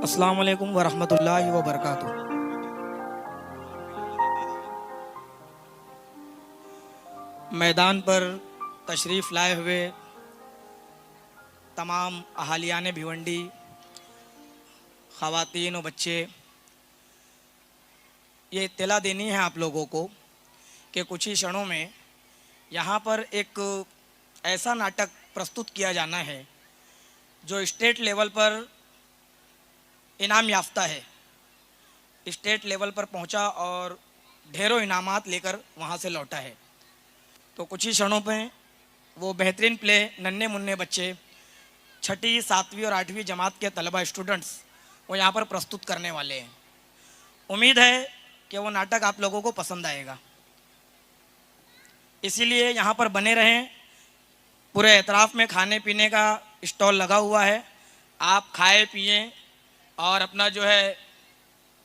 अस्सलाम वालेकुम वरहमतुल्लाहि वबरकातुहू। मैदान पर तशरीफ़ लाए हुए तमाम अहालियान भिवंडी, ख़वातीन और बच्चे, ये इत्तला देनी है आप लोगों को कि कुछ ही क्षणों में यहाँ पर एक ऐसा नाटक प्रस्तुत किया जाना है जो स्टेट लेवल पर इनाम याफ्ता है। स्टेट लेवल पर पहुँचा और ढेरों इनामात लेकर वहाँ से लौटा है। तो कुछ ही क्षणों में वो बेहतरीन प्ले नन्हे मुन्ने बच्चे, छठी, सातवीं और आठवीं जमात के तलबा स्टूडेंट्स वो यहाँ पर प्रस्तुत करने वाले हैं। उम्मीद है कि वो नाटक आप लोगों को पसंद आएगा, इसीलिए यहाँ पर बने रहें। पूरे एतराफ़ में खाने पीने का स्टॉल लगा हुआ है, आप खाएं पिएं और अपना जो है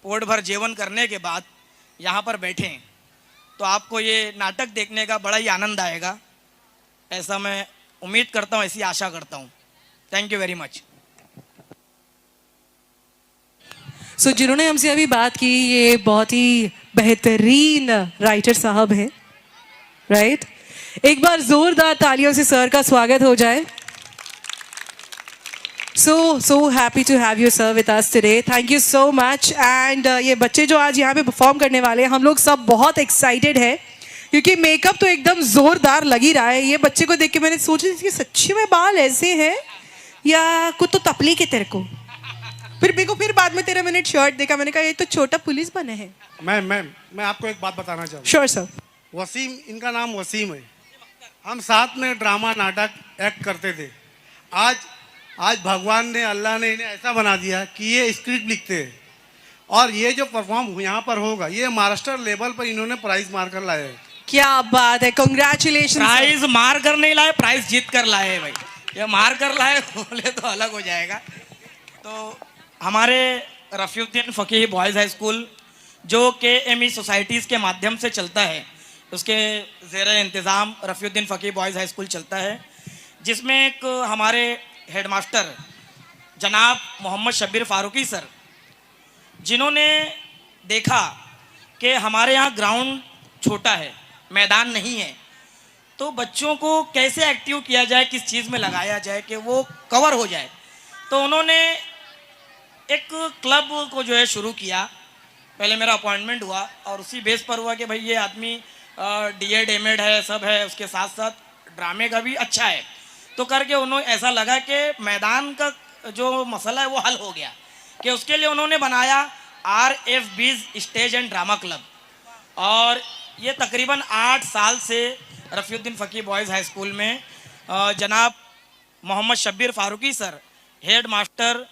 पेट भर जेवन करने के बाद यहाँ पर बैठें तो आपको ये नाटक देखने का बड़ा ही आनंद आएगा, ऐसा मैं उम्मीद करता हूँ, ऐसी आशा करता हूँ। Thank you very much. So जिन्होंने हमसे अभी बात की ये बहुत ही बेहतरीन राइटर साहब हैं, राइट? एक बार जोरदार तालियों से सर का स्वागत हो जाए। So happy to have you sir with us today. Thank you so much. And ये बच्चे जो आज यहाँ पे परफॉर्म करने वाले हैं, हम लोग सब बहुत एक्साइटेड है क्योंकि मेकअप तो एकदम जोरदार लग ही रहा है। ये बच्चे को देख के मैंने सोचा कि सच्ची में बाल ऐसे हैं या कुछ तो तपली के तेरे को। फिर मेरे को फिर बाद में तेरा मैंने शर्ट देखा, मैंने कहा ये तो छोटा पुलिस बने हैं। मैं आपको एक बात बताना चाहूँ। Sure sir. वसीम, इनका नाम वसीम है। हम साथ में ड्रामा नाटक एक्ट करते थे। आज भगवान ने, अल्लाह ने इन्हें ऐसा बना दिया कि ये स्क्रिप्ट लिखते हैं और ये जो परफॉर्म यहाँ पर होगा ये महाराष्ट्र लेवल पर इन्होंने प्राइज मार कर लाए हैं। क्या बात है, कांग्रेचुलेशन। प्राइज मार कर नहीं लाए, प्राइज जीत कर लाए भाई। ये मार कर लाए बोले तो अलग हो जाएगा। तो हमारे Rafiuddin Faqih boys high school जो KME सोसाइटीज़ के माध्यम से चलता है, उसके ज़ेर इंतज़ाम Rafiuddin Faqih boys high school चलता है, जिसमें एक हमारे हेडमास्टर जनाब मोहम्मद शब्बीर फ़ारूकी सर, जिन्होंने देखा कि हमारे यहाँ ग्राउंड छोटा है, मैदान नहीं है, तो बच्चों को कैसे एक्टिव किया जाए, किस चीज़ में लगाया जाए कि वो कवर हो जाए, तो उन्होंने एक क्लब को जो है शुरू किया। पहले मेरा अपॉइंटमेंट हुआ और उसी बेस पर हुआ कि भाई ये आदमी DED MAD है, सब है, उसके साथ साथ ड्रामे का भी अच्छा है, तो करके उन्होंने ऐसा लगा कि मैदान का जो मसला है वो हल हो गया कि उसके लिए उन्होंने बनाया RFB's stage and drama club. और ये तकरीबन 8 साल से Rafiuddin Faqih boys high school में जनाब Mohammad Shabbir Farooqui sir head master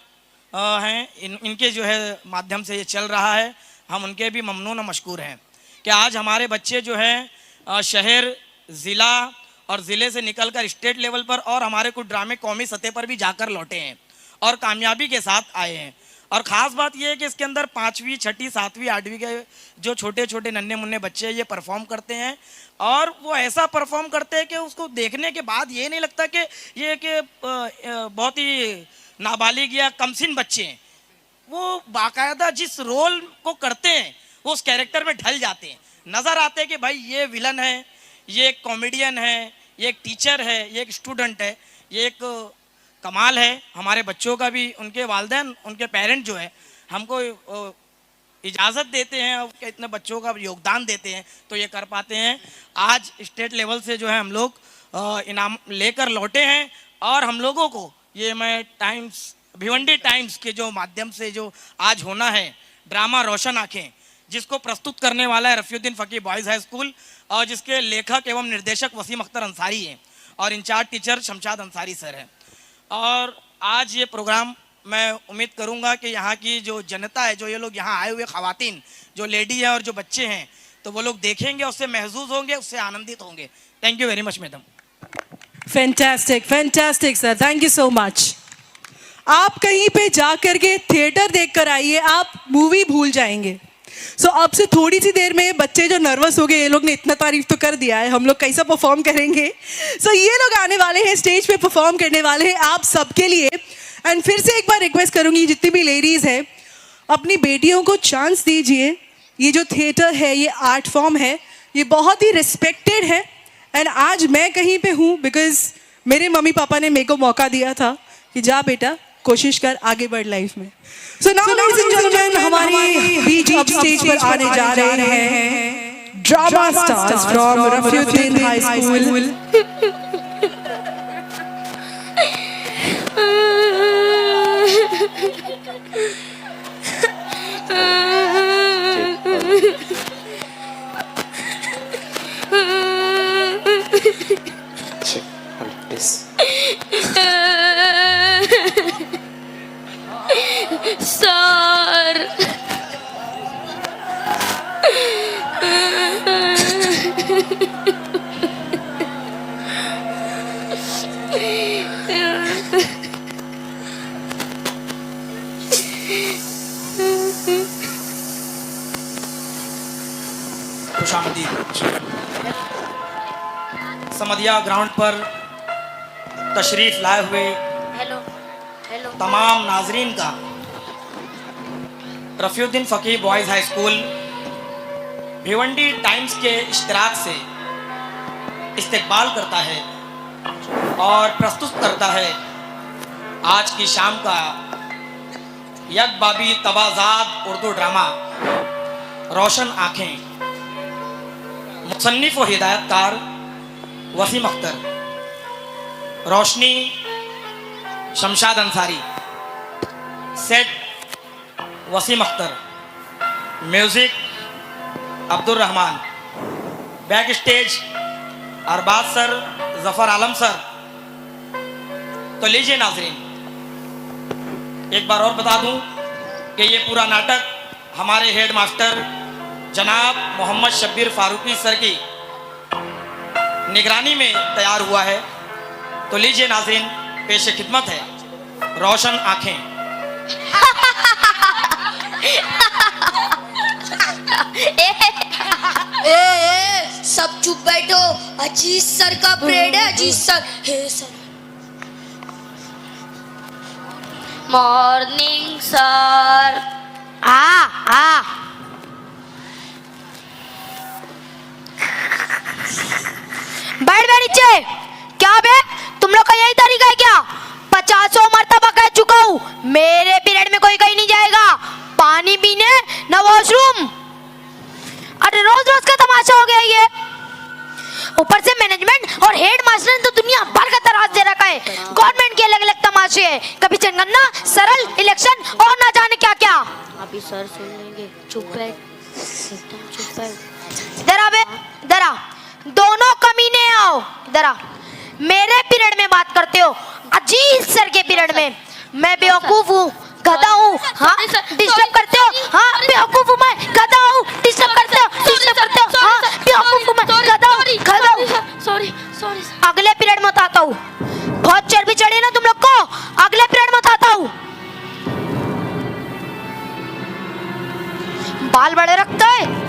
हैं, इनके जो है माध्यम से ये चल रहा है। हम उनके भी ममनून और मशकूर हैं कि आज हमारे बच्चे जो हैं शहर, ज़िला और ज़िले से निकलकर स्टेट लेवल पर और हमारे कुछ ड्रामे कौमी सतह पर भी जाकर लौटे हैं और कामयाबी के साथ आए हैं। और ख़ास बात यह है कि इसके अंदर 5वीं, 6ठी, 7वीं, 8वीं के जो छोटे छोटे नन्हे मुन्ने बच्चे ये परफॉर्म करते हैं और वो ऐसा परफॉर्म करते हैं कि उसको देखने के बाद ये नहीं लगता कि ये कि बहुत ही नाबालिग या कमसिन बच्चे हैं। वो बाकायदा जिस रोल को करते हैं वो उस कैरेक्टर में ढल जाते हैं, नज़र आते हैं कि भाई ये विलन है, ये एक कॉमेडियन है, ये एक टीचर है, ये एक स्टूडेंट है। ये एक कमाल है हमारे बच्चों का भी। उनके वालिदैन, उनके पेरेंट जो है हमको इजाज़त देते हैं और इतने बच्चों का योगदान देते हैं तो ये कर पाते हैं। आज स्टेट लेवल से जो है हम लोग इनाम लेकर लौटे हैं और हम लोगों को ये मैं भिवंडी टाइम्स के जो माध्यम से जो आज होना है ड्रामा रोशन आँखें, जिसको प्रस्तुत करने वाला है Rafiuddin Faqih boys high school और जिसके लेखक एवं निर्देशक वसीम अख्तर अंसारी हैं और incharge teacher Shamshad Ansari sir हैं। और आज ये प्रोग्राम मैं उम्मीद करूंगा कि यहाँ की जो जनता है, जो ये लोग यहाँ आए हुए ख़वातीन, जो लेडी हैं और जो बच्चे हैं, तो वो लोग देखेंगे, उससे महसूस होंगे, उससे आनंदित होंगे। Thank you very much madam. Fantastic, fantastic sir, thank you so much. आप कहीं पे जा करके थिएटर देख कर आइए, आप मूवी भूल जाएंगे। अब से थोड़ी सी देर में बच्चे जो नर्वस हो गए, ये लोग ने इतना तारीफ तो कर दिया है, हम लोग कैसा परफॉर्म करेंगे। ये लोग आने वाले हैं, स्टेज पे परफॉर्म करने वाले हैं आप सबके लिए। एंड फिर से एक बार रिक्वेस्ट करूंगी जितनी भी लेडीज है, अपनी बेटियों को चांस दीजिए. ये जो थिएटर है, ये आर्ट फॉर्म है, ये बहुत ही रिस्पेक्टेड है. एंड आज मैं कहीं पे हूँ बिकॉज मेरे मम्मी पापा ने मेरे को मौका दिया था कि जा बेटा कोशिश कर, आगे बढ़ लाइफ में. So now ladies and gentleman, हमारे बीच अब स्टेज पर आने जा रहे हैं drama stars from Rafiuddin high school. Sir खुशामदीद. समदिया ग्राउंड पर तशरीफ लाए हुए हेलो हेलो तमाम नाजरीन का Rafiuddin Faqih boys high school Bhiwandi Times के इश्तराक से इस्तकबाल करता है और प्रस्तुत करता है आज की शाम का यकबाबी तबाजाद उर्दू ड्रामा रोशन आँखें. मुसन्निफ़ व हिदायतकार वसीम अख्तर, रोशनी Shamshad Ansari, set Waseem Akhtar, music Abdul Rahman, backstage Arbaz sir, Zafar Alam sir. तो लीजिए नाजरीन, एक बार और बता दूं कि ये पूरा नाटक हमारे हेड मास्टर जनाब मोहम्मद शब्बीर फारूकी सर की निगरानी में तैयार हुआ है. तो लीजिए नाजरीन, पेश खिदमत है रोशन आँखें. सब चुप बैठो. अजीज सर का परेड है. Aziz sir. Hey sir. Morning sir. आ बैठ नीचे. क्या बे, तुम लोग का यही तरीका है क्या? 50 मरतबा कह चुका हूँ, मेरे पीरियड में कोई कहीं नहीं जाएगा. पानी पीने न वॉशरूम. अरे रोज रोज का तमाशा हो गया ये. ऊपर से मैनेजमेंट और हेड मास्टर ने तो दुनिया भर का तराज दे रखा है. गवर्नमेंट के अलग अलग तमाशे हैं, कभी जनगणना, सरल, इलेक्शन और ना जाने क्या क्या. अभी सर सुन लेंगे. चुप बैठ, एकदम चुप बैठ. इधर आ बे, इधर आ. दोनों कमीने आओ इधर आ. मेरे पीरियड में बात करते हो, अजीज सर के पीरियड में. मैं बेवकूफ हूँ, गधा हूँ. हाँ, डिस्टर्ब करते हो. हाँ, बेवकूफ हूँ मैं, गधा हूँ. डिस्टर्ब करते हो, डिस्टर्ब करते हो. हाँ, बेवकूफ हूँ मैं, गधा हूँ, गधा हूँ. Sorry sorry. अगले पीरियड में आता हूँ. बहुत चर्बी चढ़ी ना तुम लोग को. अगले पीरियड में आता हूँ. बाल बड़े रखता है.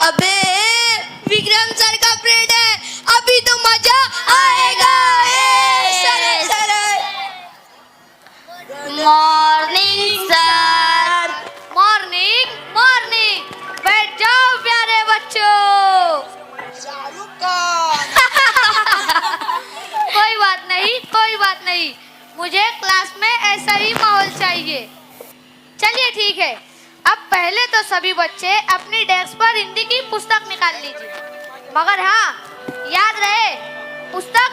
अबे विक्रम सर का परेड है, अभी तो मजा आएगा. Morning sir. Morning morning. बैठ जाओ प्यारे बच्चों. कोई बात नहीं, कोई बात नहीं. मुझे क्लास में ऐसा ही माहौल चाहिए. चलिए ठीक है. अब पहले तो सभी बच्चे अपनी डेस्क पर हिंदी की पुस्तक निकाल लीजिए, मगर हाँ याद रहे पुस्तक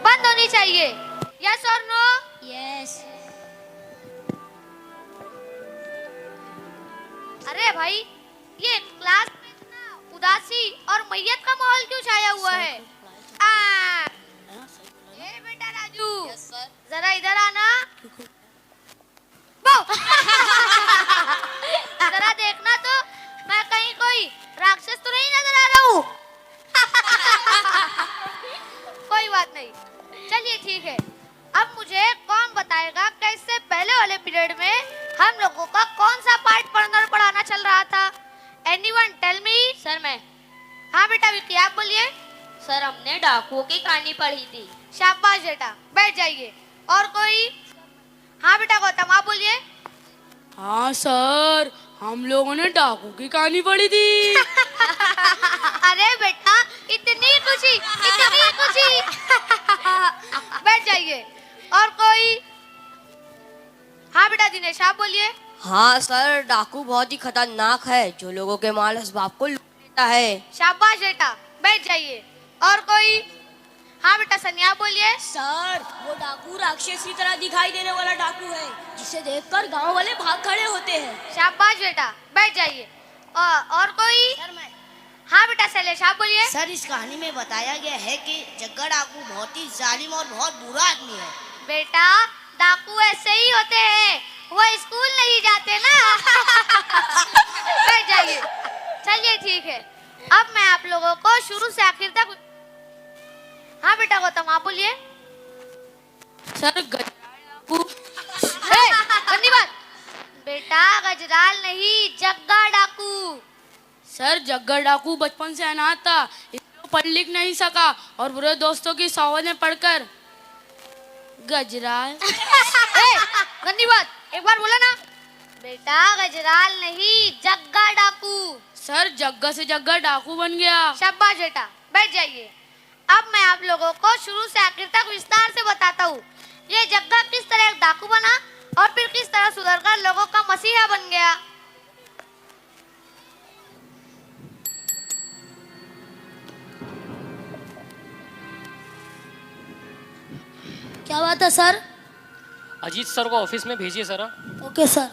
बंद होनी चाहिए. यस और नो? यस. अरे भाई, ये क्लास में इतना उदासी और मैयत का माहौल क्यों छाया हुआ है? ये बेटा राजू, जरा इधर आना. जरा देखना तो मैं कहीं कोई राक्षस तो नहीं नजर आ रहा हूँ. कोई बात नहीं. चलिए ठीक है. अब मुझे कौन बताएगा कैसे पहले वाले पीरियड में हम लोगों का कौन सा पार्ट पढ़ना और पढ़ाना चल रहा विक्की आप बोलिए। सर हमने डाकुओं की कहानी पढ़ी थी। शाबाश बेटा, बैठ जाइए। और कोई? हाँ बेटा गौतम आप बोलिए। हाँ सर, हम लोगों ने डाकू की कहानी पढ़ी थी। अरे बेटा इतनी खुशी, इतनी खुशी। बैठ जाइए। और कोई? हाँ बेटा दिनेश आप बोलिए। हाँ सर, डाकू बहुत ही खतरनाक है जो लोगों के माल असबाब को लूट लेता है। शाबाश बेटा, बैठ जाइए। और कोई? हाँ बेटा सनिया आप बोलिए। सर वो डाकू राक्षस की तरह दिखाई देने वाला डाकू है जिसे देखकर गांव वाले भाग खड़े होते हैं। शाबाश बेटा, बैठ जाइए। और कोई? सर मैं। हाँ बेटा शैलेश आप बोलिए। सर इस कहानी में बताया गया है कि जग्गा डाकू बहुत ही जालिम और बहुत बुरा आदमी है। बेटा डाकू ऐसे ही होते हैं, वो स्कूल नहीं जाते ना। बैठ जाइए। चलिए ठीक है, अब मैं आप लोगों को शुरू से आखिर तक। हाँ बेटा गौतम आप बोलिए। सर डाकू। गंदी बात। बेटा गजराल नहीं, जग्गा डाकू। सर जग्गा डाकू बचपन से अनाथ था, इसलिए पढ़ लिख नहीं सका और बुरे दोस्तों की सोबत में पढ़कर गजराल। गंदी बात, एक बार बोला ना। बेटा गजराल नहीं, जग्गा डाकू। सर जग्गा से जग्गा डाकू बन गया। शाबाश बेटा, बैठ जाइए। अब मैं आप लोगों को शुरू से आखिर तक विस्तार से बताता हूँ ये जग्गा किस तरह एक डाकू बना और फिर किस तरह सुधरकर लोगों का मसीहा बन गया। क्या बात है सर? अजीत सर को ऑफिस में भेजिए सर। Okay sir.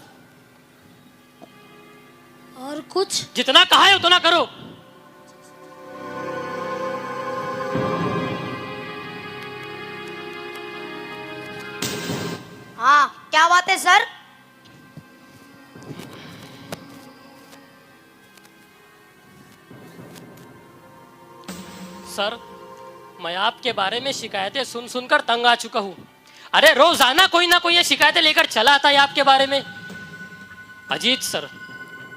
और कुछ? जितना कहा है उतना करो। हाँ क्या बात है सर? सर मैं आपके बारे में शिकायतें सुन सुनकर तंग आ चुका हूँ। अरे रोजाना कोई ना कोई ये शिकायतें लेकर चला आता है आपके बारे में। अजीत सर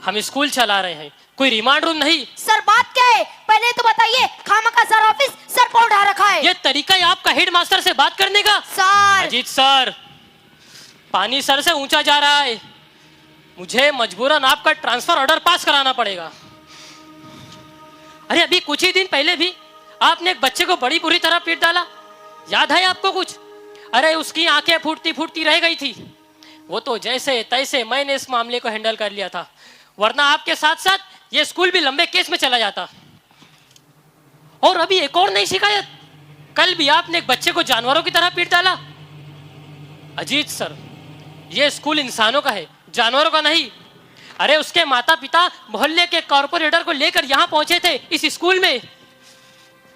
हम स्कूल चला रहे हैं, कोई रिमांड रूम नहीं। सर बात क्या है पहले तो बताइए। खामखा सर ऑफिस सर को उठा रखा है। ये तरीका है आपका हेडमास्टर से बात करने का? सर अजीत सर पानी सर से ऊंचा जा रहा है, मुझे मजबूरन आपका ट्रांसफर ऑर्डर पास कराना पड़ेगा। अरे अभी कुछ ही दिन पहले भी आपने एक बच्चे को बड़ी बुरी तरह पीट डाला, याद है आपको कुछ? अरे उसकी आंखें फूटती फूटती रह गई थी। वो तो जैसे तैसे मैंने इस मामले को हैंडल कर लिया था, वरना आपके साथ साथ ये स्कूल भी लंबे केस में चला जाता। और अभी एक और नई शिकायत, कल भी आपने एक बच्चे को जानवरों की तरह पीट डाला। अजीत सर ये स्कूल इंसानों का है, जानवरों का नहीं। अरे उसके माता पिता मोहल्ले के कॉर्पोरेटर को लेकर यहाँ पहुंचे थे इस स्कूल में।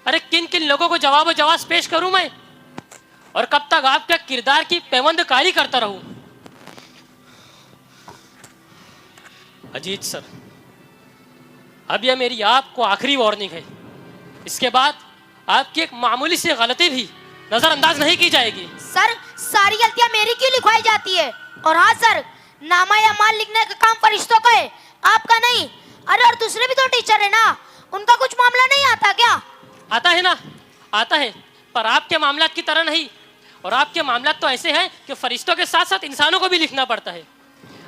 अरे किन किन लोगों को जवाब पेश करूं मैं, और कब तक आपके किरदार की पेवंदकारी करता रहूं? अजीत सर अब यह मेरी आपको आखिरी वार्निंग है, इसके बाद आपकी एक मामूली सी गलती भी नजरअंदाज नहीं की जाएगी। सर सारी गलतियां मेरी क्यों लिखवाई जाती है? और हाँ सर नामा या माल लिखने का काम फरिश्तों का है, आपका नहीं। अरे और दूसरे भी तो टीचर है ना, उनका कुछ मामला नहीं आता क्या? आता है ना, आता है, पर आपके मामलात की तरह नहीं। और आपके मामलात तो ऐसे हैं कि फरिश्तों के साथ साथ इंसानों को भी लिखना पड़ता है।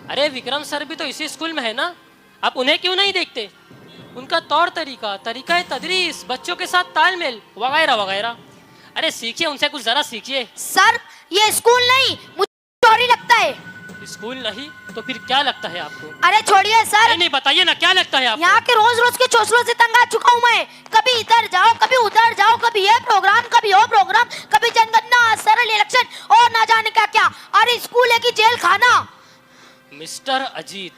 अरे विक्रम सर भी तो इसी स्कूल में है ना, आप उन्हें क्यों नहीं देखते? उनका तौर तरीका, तरीका तदरीस, बच्चों के साथ तालमेल वगैरह वगैरह, अरे सीखिए उनसे, कुछ जरा सीखिए। सर ये स्कूल नहीं, मुझे चोरी लगता है। स्कूल नहीं तो फिर क्या लगता है आपको? अरे छोड़िए सर, नहीं बताइए ना क्या लगता है आपको? यहाँ के रोज रोज के चोचलों से तंग आ चुका हूँ मैं। कभी इधर जाओ, कभी उधर जाओ, कभी ये प्रोग्राम, कभी वो प्रोग्राम, कभी जनगणना, सरल इलेक्शन और ना जाने क्या क्या। अरे स्कूल है कि जेल खाना? मिस्टर अजीत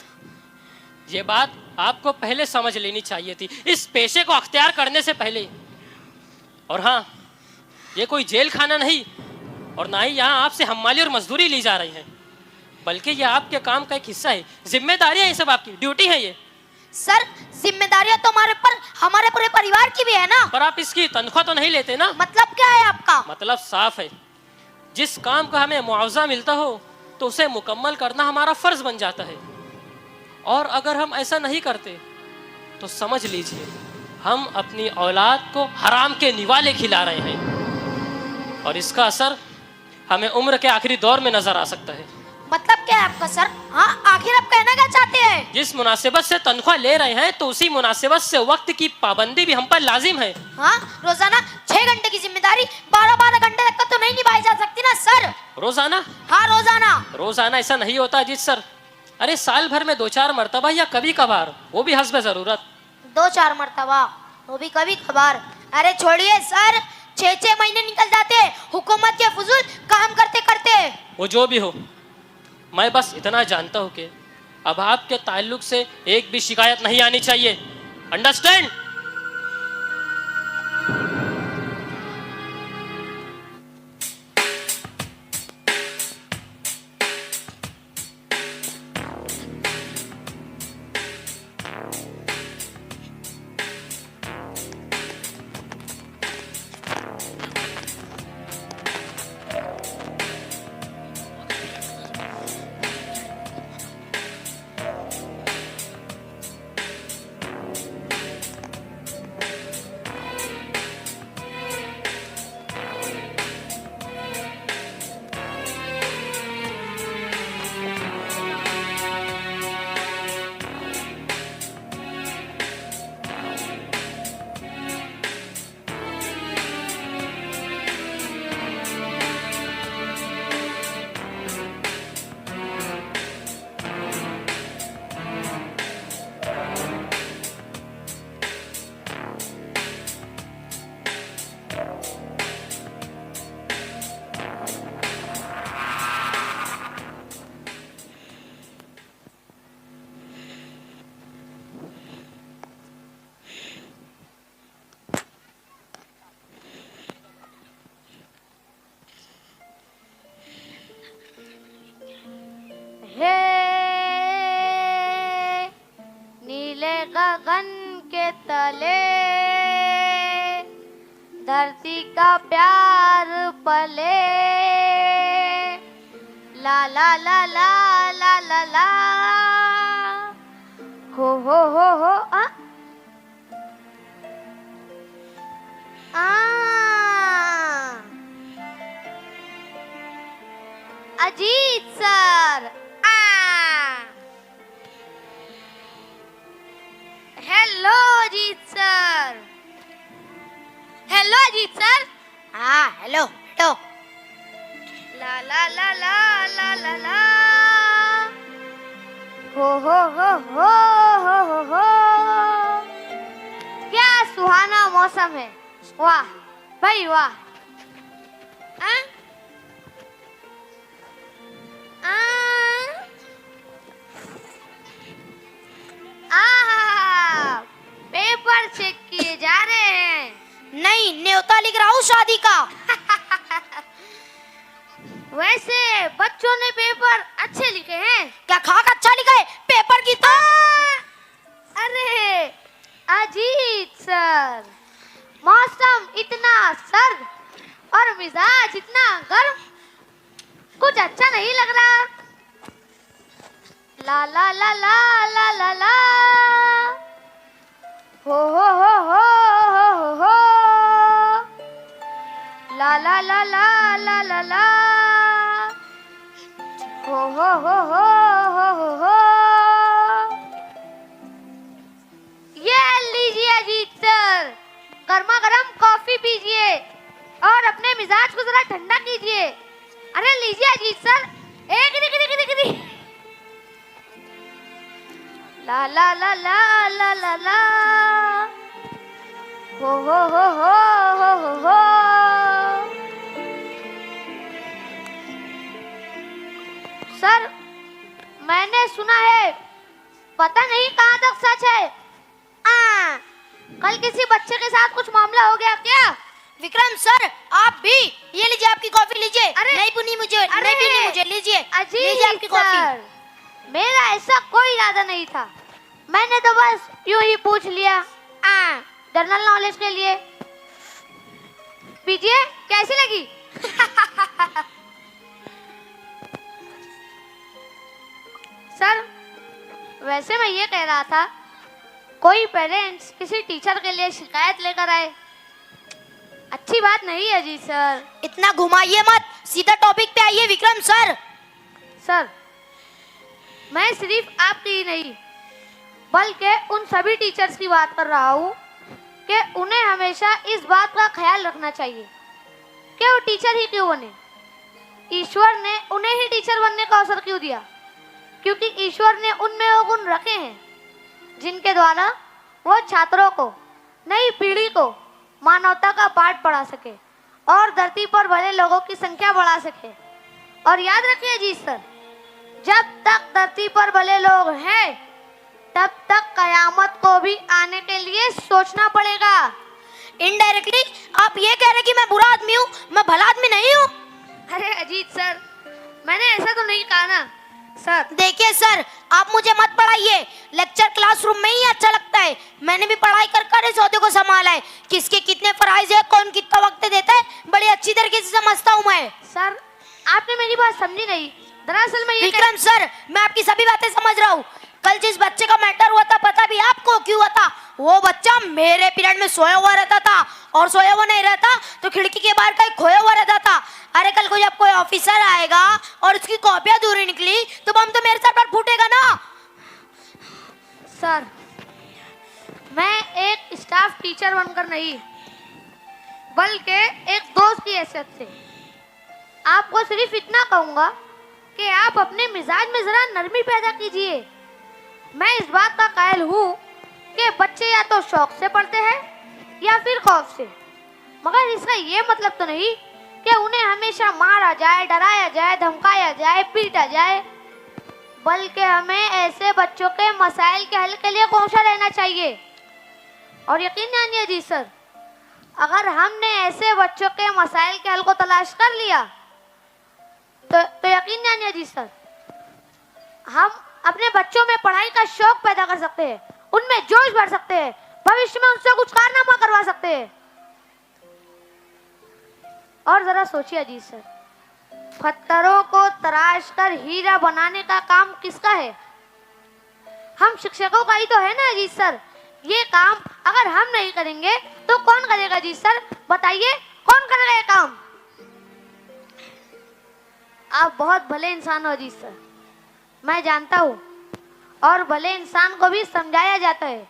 ये बात आपको पहले समझ लेनी चाहिए थी, इस पेशे को अख्तियार करने से पहले। और हाँ ये कोई जेल खाना नहीं, और ना ही यहाँ आपसे हमाली और मजदूरी ली जा रही है, बल्कि ये आपके काम का एक हिस्सा है, जिम्मेदारी है, ये सब आपकी ड्यूटी है। ये सर जिम्मेदारियां तो हमारे पूरे परिवार की भी है ना। पर आप इसकी तनख्वाह तो नहीं लेते ना? मतलब क्या है आपका? मतलब साफ है, जिस काम का हमें मुआवजा मिलता हो तो उसे मुकम्मल करना हमारा फर्ज बन जाता है, और अगर हम ऐसा नहीं करते तो समझ लीजिए हम अपनी औलाद को हराम के निवाले खिला रहे हैं और इसका असर हमें उम्र के आखिरी दौर में नजर आ सकता है। मतलब क्या है आपका सर? हाँ, आखिर आप कहना क्या चाहते हैं? जिस मुनासिबत से तनख्वाह ले रहे हैं तो उसी मुनासिबत से वक्त की पाबंदी भी हम पर लाजिम है। हाँ, रोजाना 6 घंटे की जिम्मेदारी 12-12 घंटे तक तो नहीं निभाई जा सकती ना सर। रोजाना? हाँ, रोजाना। रोजाना ऐसा नहीं होता अजीत सर। अरे साल भर में 2-4 मरतबा या कभी कभार, वो भी हस्ब जरूरत। 2-4 मरतबा, वो भी कभी कभार। अरे छोड़िए सर, 6-6 महीने निकल जाते हुकूमत के फजूल काम करते करते। वो जो भी हो, मैं बस इतना जानता हूँ कि अब आपके ताल्लुक से एक भी शिकायत नहीं आनी चाहिए। अंडरस्टैंड? हे नीले गगन के तले धरती का प्यार पले, ला ला ला ला ला ला ला, हो आ Ajit sir, hello Ajit sir. Hello Ajit sir. हाँ हेलो हेलो। ला ला ला ला ला ला ला, हो। क्या सुहाना मौसम है, वाह भाई वाह। पेपर चेक किए जा रहे हैं। नहीं, न्योता लिख रहा हूँ शादी का। वैसे बच्चों ने पेपर अच्छे लिखे हैं। क्या खाक अच्छा लिखा है पेपर की तो? अरे अजीत सर, मौसम इतना सर्द और मिजाज इतना गर्म, कुछ अच्छा नहीं लग रहा। ला ला ला ला ला ला ला, हो ला ला ला ला ला ला ला, हो। ये लीजिए अजीत सर, गर्मा गर्म कॉफी पीजिए और अपने मिजाज को जरा ठंडा कीजिए। अरे लीजिए अजीत सर, एक गिरी ला ला ला ला ला ला ला, हो। सर मैंने सुना है, पता नहीं कहाँ तक सच है, कल किसी बच्चे के साथ कुछ मामला हो गया क्या? विक्रम सर, आप भी ये लीजिए, आपकी कॉफी लीजिए। अरे नहीं पुनी मुझे, नहीं पीनी मुझे, लीजिए लीजिए आपकी कॉफी। मेरा ऐसा कोई इरादा नहीं था, मैंने तो बस यूं ही पूछ लिया, जनरल नॉलेज के लिए। पीजिए, कैसी लगी? सर वैसे मैं ये कह रहा था कोई पेरेंट्स किसी टीचर के लिए शिकायत लेकर आए, अच्छी बात नहीं है जी सर। इतना घुमाइए मत, सीधा टॉपिक पे आइए विक्रम सर। सर, मैं सिर्फ आपकी ही नहीं बल्कि उन सभी टीचर्स की बात कर रहा हूँ कि उन्हें हमेशा इस बात का ख्याल रखना चाहिए कि वो टीचर ही क्यों बने। ईश्वर ने उन्हें ही टीचर बनने का अवसर क्यों दिया? क्योंकि ईश्वर ने उनमें वो गुण रखे हैं जिनके द्वारा वो छात्रों को, नई पीढ़ी को मानवता का पाठ पढ़ा सके और धरती पर भले लोगों की संख्या बढ़ा सके। और याद रखिए जी सर, जब तक धरती पर भले लोग हैं तब तक कयामत को भी आने के लिए सोचना पड़ेगा। इनडायरेक्टली आप ये कह रहे कि मैं बुरा आदमी हूँ, मैं भला आदमी नहीं हूँ? अरे अजीत सर, मैंने ऐसा तो नहीं कहा ना सर। देखिए सर, आप मुझे मत पढ़ाइए, लेक्चर क्लासरूम में ही अच्छा लगता है। मैंने भी पढ़ाई कर कर इस ओहदे को संभाला है। किसके कितने फराइज है, कौन कितना वक्त देता है, बड़ी अच्छी तरीके से समझता हूँ मैं। सर, आपने मेरी बात समझी नहीं। दरअसल मैं ये विक्रम सर, मैं आपकी सभी बातें समझ रहा हूँ। कल जिस बच्चे का मैटर हुआ था, पता भी आपको क्यों हुआ था? वो बच्चा मेरे पीरियड में सोया हुआ रहता था, और सोया हुआ नहीं रहता तो खिड़की के बाहर कहीं खोया हुआ रहता था। अरे कल को जब कोई ऑफिसर आएगा और उसकी कॉपियां दूरी निकली तो बम तो मेरे सर पर फूटेगा ना। सर, मैं एक स्टाफ टीचर बनकर नहीं बल्कि एक दोस्त की हैसियत से आपको सिर्फ इतना कहूंगा कि आप अपने मिजाज में जरा नरमी पैदा कीजिए। मैं इस बात का कायल हूँ कि बच्चे या तो शौक से पढ़ते हैं या फिर खौफ से, मगर इसका ये मतलब तो नहीं कि उन्हें हमेशा मारा जाए, डराया जाए, धमकाया जाए, पीटा जाए, बल्कि हमें ऐसे बच्चों के मसाइल के हल के लिए कोशिश रहना चाहिए। और यकीन जानिए जी सर, अगर हमने ऐसे बच्चों के मसाइल के हल को तलाश कर लिया तो यकीन जानिए जी सर, हम अपने बच्चों में पढ़ाई का शौक पैदा कर सकते हैं, उनमें जोश भर सकते हैं, भविष्य में उनसे कुछ कारनामा करवा सकते हैं। और जरा सोचिए जी सर, पत्थरों को तराश कर हीरा बनाने का काम किसका है? हम शिक्षकों का ही तो है ना जी सर। ये काम अगर हम नहीं करेंगे तो कौन करेगा जी सर? बताइए, कौन करेगा ये काम? आप बहुत भले इंसान हो जी सर, मैं जानता हूँ, और भले इंसान को भी समझाया जाता है,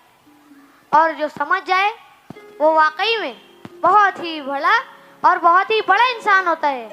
और जो समझ जाए वो वाकई में बहुत ही भला और बहुत ही बड़ा इंसान होता है।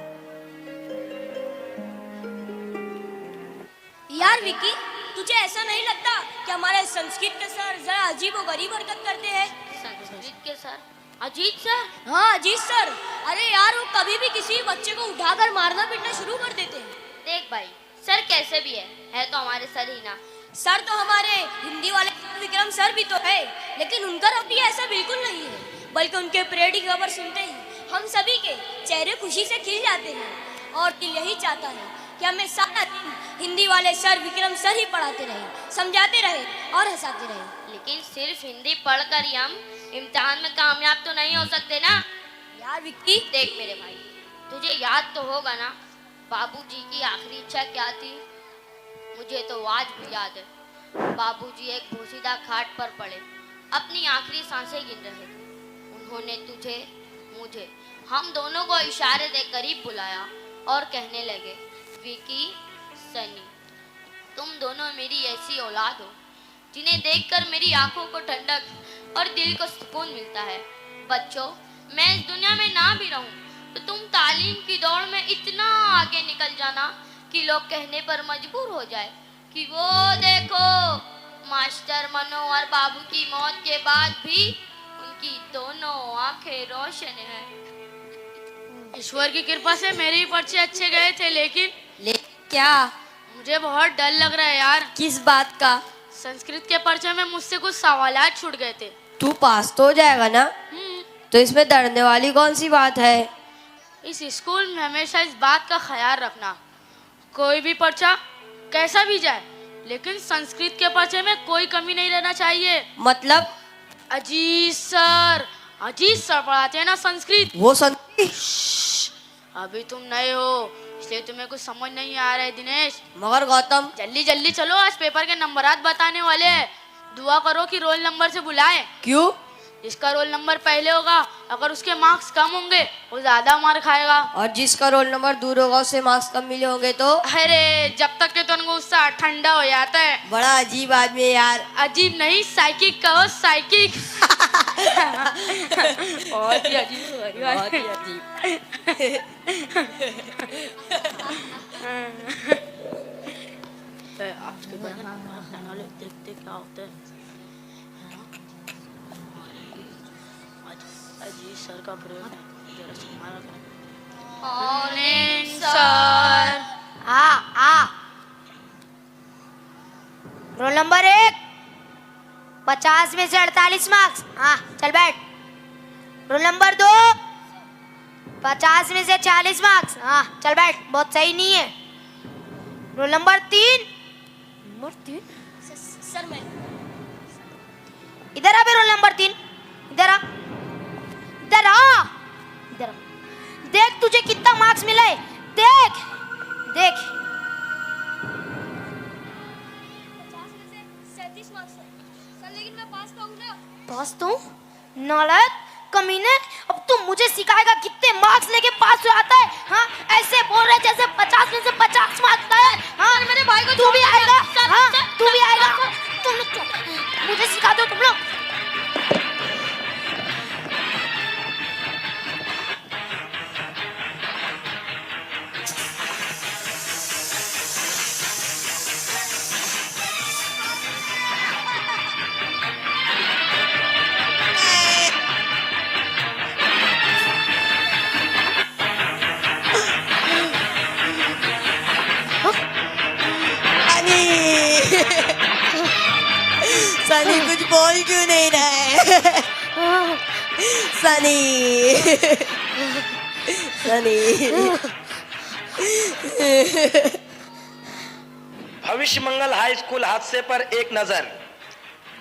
यार विकी, तुझे ऐसा नहीं लगता कि हमारे संस्कृत के सर जरा अजीब और गरीब हरकत करते हैं? संस्कृत के सर? अजीत सर? हाँ अजीत सर। अरे यार, वो कभी भी किसी बच्चे को उठाकर मारना पीटना शुरू कर देते हैं। देख भाई, सर कैसे भी है तो हमारे सर ही ना। सर तो हमारे हिंदी वाले विक्रम सर भी तो है, लेकिन उनका रवैया ऐसा बिल्कुल नहीं है, बल्कि उनके परेड की खबर सुनते ही हम सभी के चेहरे खुशी से खिल जाते हैं। और दिल यही चाहता है कि हमें सारा दिन हिंदी वाले सर विक्रम सर ही पढ़ाते रहे, समझाते रहे और हंसाते रहे। लेकिन सिर्फ हिंदी पढ़कर ही हम इम्तिहान में कामयाब तो नहीं हो सकते ना यार विक्की। देख मेरे भाई, तुझे याद तो होगा ना बाबूजी की आखिरी इच्छा क्या थी? मुझे तो आज भी याद है। बाबूजी एक बोसीदा खाट पर पड़े अपनी आखिरी सांसें गिन रहे थे। उन्होंने तुझे, मुझे, हम दोनों को इशारे दे करीब बुलाया और कहने लगे, विकी, सनी, तुम दोनों मेरी ऐसी औलाद हो जिन्हें देखकर मेरी आंखों को ठंडक और दिल को सुकून मिलता है। बच्चों, मैं इस दुनिया में ना भी रहूं तो तुम तालीम की दौड़ में इतना आगे निकल जाना कि लोग कहने पर मजबूर हो जाए कि वो देखो, मास्टर मनो और बाबू की मौत के बाद भी उनकी दोनों आंखें रोशन हैं। ईश्वर की कृपा से मेरे ही पर्चे अच्छे गए थे, लेकिन क्या? मुझे बहुत डर लग रहा है यार। किस बात का? संस्कृत के पर्चे में मुझसे कुछ सवालात छूट गए थे। तू पास तो हो जाएगा ना, तो इसमें डरने वाली कौन सी बात है? इस स्कूल में हमेशा इस बात का ख्याल रखना, कोई भी पर्चा कैसा भी जाए, लेकिन संस्कृत के पर्चे में कोई कमी नहीं रहना चाहिए। मतलब? अजीत सर पढ़ाते हैं ना संस्कृत। वो अभी तुम नए हो इसलिए तुम्हें कुछ समझ नहीं आ रहा है दिनेश। मगर गौतम, जल्दी जल्दी चलो, आज पेपर के नंबरात बताने वाले हैं। दुआ करो कि रोल नंबर से बुलाएं। क्यों? जिसका रोल नंबर पहले होगा, अगर उसके मार्क्स कम होंगे वो ज्यादा मार खाएगा। और जिसका रोल नंबर दूर होगा उससे मार्क्स कम मिले होंगे तो? अरे जब तक के तो गुस्सा ठंडा हो जाता है। बड़ा अजीब आदमी है यार। अजीब नहीं, साइकिक कहो, साइकिक। बहुत ही अजीब, बहुत ही अजीब। देखते क्या होता है। अजीब सर का प्रयोग है, जरा संभाला करें। Orange sir. आ रोल नंबर 1, 50 में से 48 मार्क्स। हाँ चल बैठ। रोल नंबर 2, 50 में से 40 मार्क्स। हाँ चल बैठ, बहुत सही नहीं है। रोल नंबर 3, सर मैं इधर आ बे। रोल नंबर 3 इधर आ, इधर आ, इधर आ। देख तुझे कितना मार्क्स मिला है, देख देख। 50 में से 37 मार्क्स सर, लेकिन मैं पास तो हूं ना। पास तो नालायक कमीने, अब तू मुझे सिखाएगा कितने मार्क्स लेके पास हो आता है? हाँ ऐसे बोल रहे जैसे 50 में से 50 मार्क्स लाए। हाँ मेरे भाई को तू भी आएगा? हाँ तू भी आएगा? तुम लोग मुझे सिखा दो तुम लोग। सनी कुछ बोल क्यों नहीं रहा है? सनी भविष्य मंगल हाई स्कूल हादसे पर एक नजर।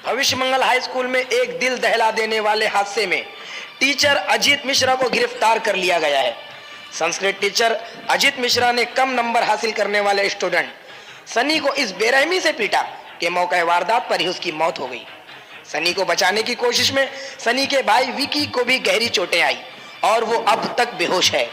भविष्य मंगल हाई स्कूल में एक दिल दहला देने वाले हादसे में टीचर अजीत मिश्रा को गिरफ्तार कर लिया गया है। संस्कृत टीचर अजीत मिश्रा ने कम नंबर हासिल करने वाले स्टूडेंट सनी को इस बेरहमी से पीटा कि मौके वारदात पर ही उसकी मौत हो गई। सनी को बचाने की कोशिश में सनी के भाई विकी को भी गहरी चोटें आई और वो अब तक बेहोश है।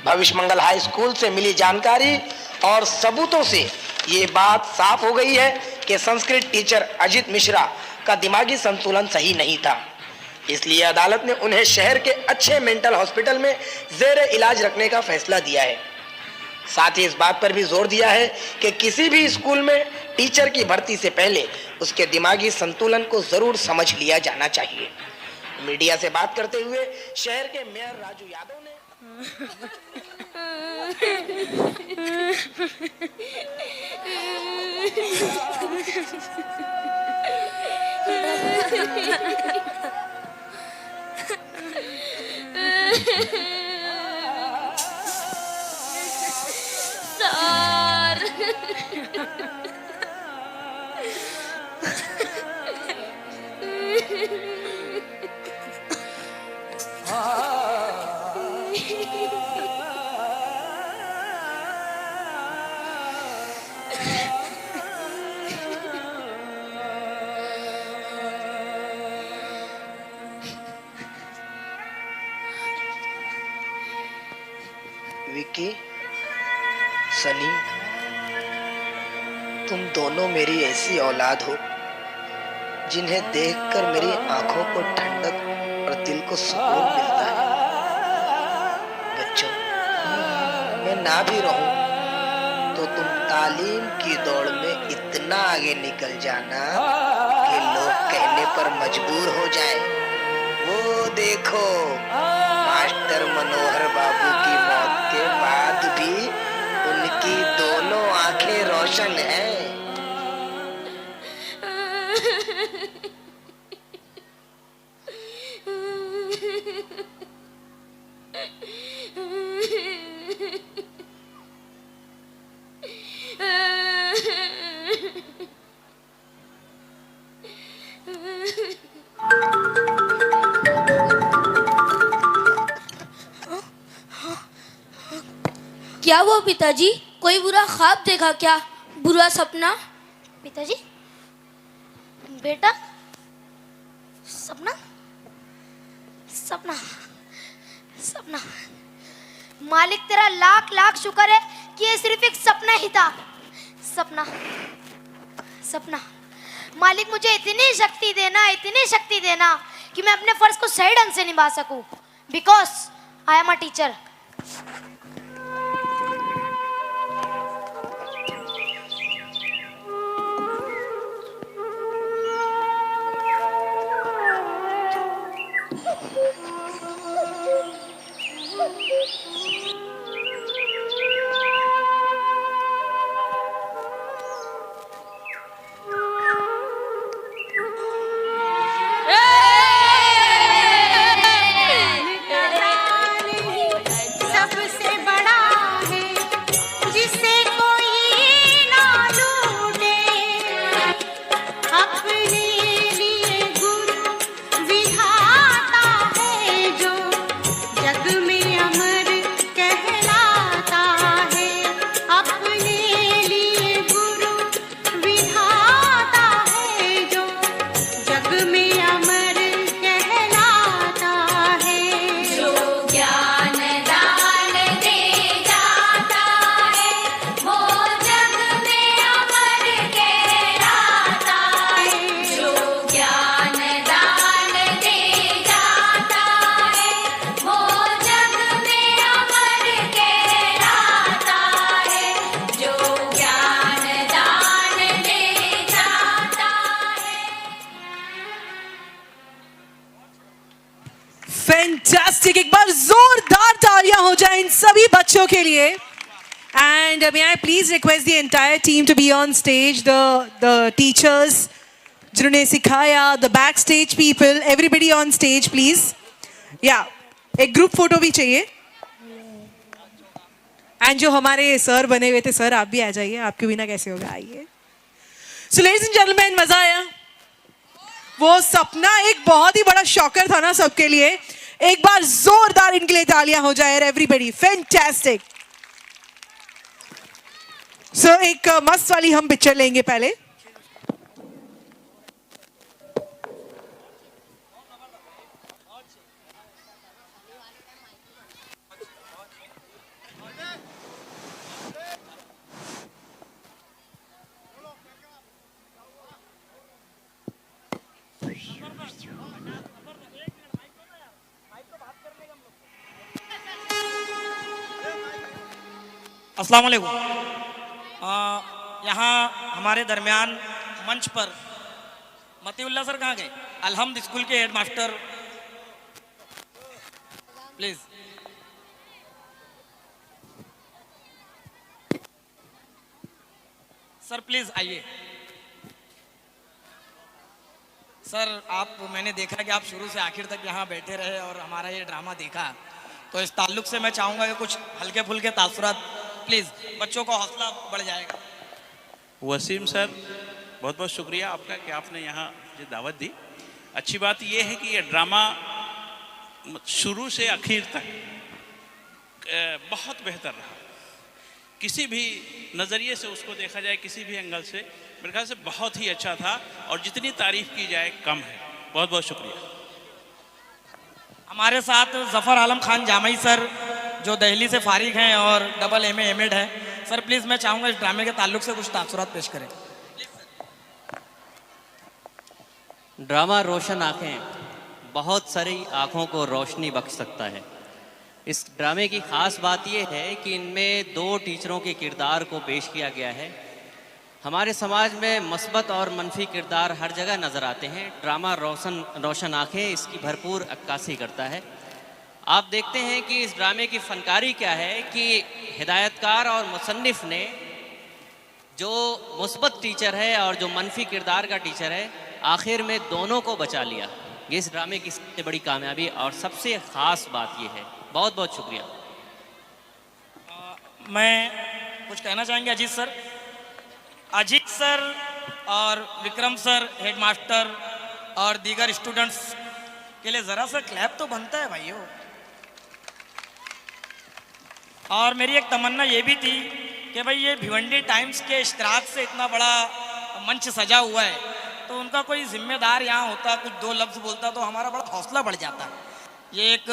भविष्य मंगल हाई स्कूल से मिली जानकारी और सबूतों से ये बात साफ हो गई है कि संस्कृत टीचर अजीत मिश्रा का दिमागी संतुलन सही नहीं था। इसलिए अदालत ने उन्हें शहर के अच्छे मेंटल हॉस्पिटल में जेर इलाज रखने का फैसला दिया है। साथ ही इस बात पर भी जोर दिया है कि किसी भी स्कूल में टीचर की भर्ती से पहले उसके दिमागी संतुलन को जरूर समझ लिया जाना चाहिए। मीडिया से बात करते हुए शहर के मेयर राजू यादव ने विकी, सनी, तुम दोनों मेरी ऐसी औलाद हो जिन्हें देखकर मेरी आंखों को ठंडक और दिल को सुकून मिलता है। बच्चों, मैं ना भी रहूं तो तुम तालीम की दौड़ में इतना आगे निकल जाना कि लोग कहने पर मजबूर हो जाए, वो देखो मास्टर मनोहर बाबू की मौत के बाद भी उनकी दोनों आंखें रोशन हैं। क्या हुआ पिताजी? कोई बुरा ख्वाब देखा क्या? बुरा सपना? पिताजी बेटा सपना सपना सपना, मालिक तेरा लाख लाख शुक्र है कि ये सिर्फ एक सपना ही था। सपना सपना, मालिक मुझे इतनी शक्ति देना कि मैं अपने फर्ज को सही ढंग से निभा सकूं, because I am a teacher. सबसे बड़ा है जिसे कोई ना लूटे, अपने लिए गुरु विधाता है जो जग में अमर कहलाता है। अपने लिए गुरु विधाता है जो जग में अमर कहलाता है। जो ज्ञान दान दे जाता है वो जग में अमर कहलाता है। जो ज्ञान दान दे जाता है वो जग में अमर कहलाता है। जो ज्ञान दान दे जाता है। फैंटास्टिक, एक बार जोरदार तालियां हो जाए इन सभी बच्चों के लिए। And may I please request the entire team to be on stage, the teachers जिन्होंने सिखाया, the back stage people, everybody on stage please. या एक ग्रुप फोटो भी चाहिए। एंड जो हमारे सर बने हुए थे, सर आप भी आ जाइए, आपके बिना कैसे होगा, आइए। सो लेडीज एंड जेंटलमैन, मजा आया। वो सपना एक बहुत ही बड़ा शॉकर था ना सबके लिए। एक बार जोरदार इनके लिए तालियां हो जाए एवरीबडी, फैंटास्टिक। सो एक मस्त वाली हम पिक्चर लेंगे पहले। अस्सलाम वालेकुम। यहाँ हमारे दरमियान मंच पर मतीउल्लाह सर कहाँ गए? अलहम्द स्कूल के हेडमास्टर, प्लीज। सर प्लीज आइए। सर मैंने देखा कि आप शुरू से आखिर तक यहाँ बैठे रहे और हमारा ये ड्रामा देखा, तो इस ताल्लुक से मैं चाहूँगा कि कुछ हल्के फुल्के तासुरात, प्लीज़, बच्चों का हौसला बढ़ जाएगा। वसीम सर, बहुत बहुत शुक्रिया आपका कि आपने यहाँ मुझे दावत दी। अच्छी बात यह है कि ये ड्रामा शुरू से आखिर तक बहुत बेहतर रहा। किसी भी नज़रिए से उसको देखा जाए, किसी भी एंगल से, मेरे ख्याल से बहुत ही अच्छा था और जितनी तारीफ़ की जाए कम है। बहुत बहुत शुक्रिया। हमारे साथ जफ़र आलम खान जामई सर, जो दिल्ली से फारिग हैं और डबल MA MEd है। सर प्लीज़ मैं चाहूँगा इस ड्रामे के ताल्लुक से कुछ तासुरात पेश करें। ड्रामा रोशन आँखें बहुत सारी आँखों को रोशनी बख्श सकता है। इस ड्रामे की ख़ास बात यह है कि इनमें 2 टीचरों के किरदार को पेश किया गया है। हमारे समाज में मस्बत और मनफी किरदार हर जगह नज़र आते हैं। ड्रामा रोशन आँखें इसकी भरपूर अक्कासी करता है। आप देखते हैं कि इस ड्रामे की फ़नकारी क्या है कि हिदायतकार और मुसन्निफ़ ने जो मुस्बत टीचर है और जो मनफी किरदार का टीचर है, आखिर में दोनों को बचा लिया। ये इस ड्रामे की सबसे बड़ी कामयाबी और सबसे ख़ास बात ये है। बहुत बहुत शुक्रिया। मैं कुछ कहना चाहेंगे अजीत सर। अजीत सर और विक्रम सर, हेडमास्टर और दीगर स्टूडेंट्स के लिए ज़रा सा क्लैप तो बनता है भाइयों। और मेरी एक तमन्ना ये भी थी कि भाई ये भिवंडी टाइम्स के इश्तराक से इतना बड़ा मंच सजा हुआ है, तो उनका कोई जिम्मेदार यहाँ होता, कुछ दो लफ्ज बोलता तो हमारा बड़ा हौसला बढ़ जाता। ये एक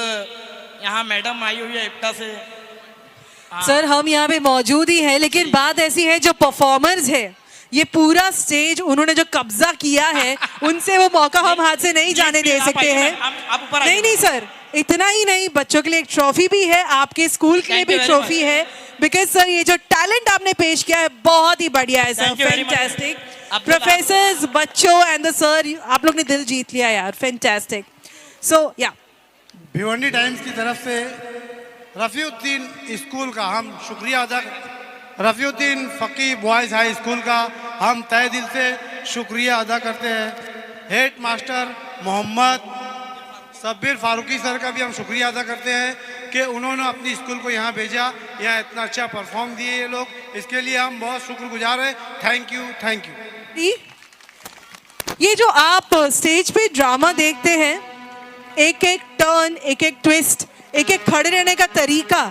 यहाँ मैडम आई हुई है इप्टा से। सर हम यहाँ पे मौजूद ही है, लेकिन बात ऐसी है जो परफॉर्मर्स है, ये पूरा स्टेज उन्होंने जो कब्जा किया है, उनसे वो मौका हम हाथ से नहीं जाने दे सकते हैं। नहीं नहीं सर, इतना ही नहीं, बच्चों के लिए एक ट्रॉफी भी है, आपके स्कूल के लिए भी ट्रॉफी है, बिकॉज सर ये जो टैलेंट आपने पेश किया है बहुत ही बढ़िया है सर, फैंटास्टिक। प्रोफेसर्स, बच्चों एंड द सर, आप लोग ने दिल जीत लिया यार, फैंटास्टिक। सो या भिवंडी टाइम्स की तरफ से रफीउद्दीन स्कूल का हम शुक्रिया अदा, Rafiuddin Faqih boys high school का हम तहे दिल से शुक्रिया अदा करते हैं। Head master Mohammad Sabbir Farooqui sir का भी हम शुक्रिया अदा करते हैं कि उन्होंने अपनी स्कूल को यहाँ भेजा, यहाँ इतना अच्छा परफॉर्म दिए ये लोग, इसके लिए हम बहुत शुक्रगुजार हैं। Thank you, thank you. ये जो आप स्टेज पे ड्रामा देखते हैं, एक एक टर्न, एक एक ट्विस्ट, एक एक खड़े रहने का तरीका,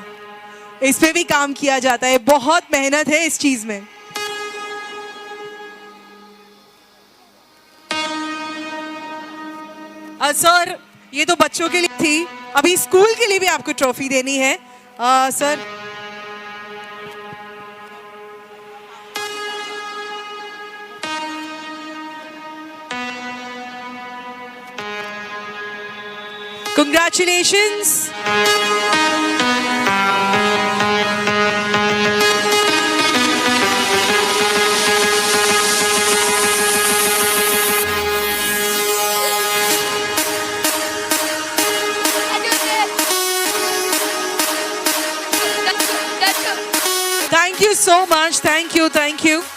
इस पे भी काम किया जाता है, बहुत मेहनत है इस चीज में। सर ये तो बच्चों के लिए थी, अभी स्कूल के लिए भी आपको ट्रॉफी देनी है sir. Congratulations. Thank you so much. Thank you. Thank you.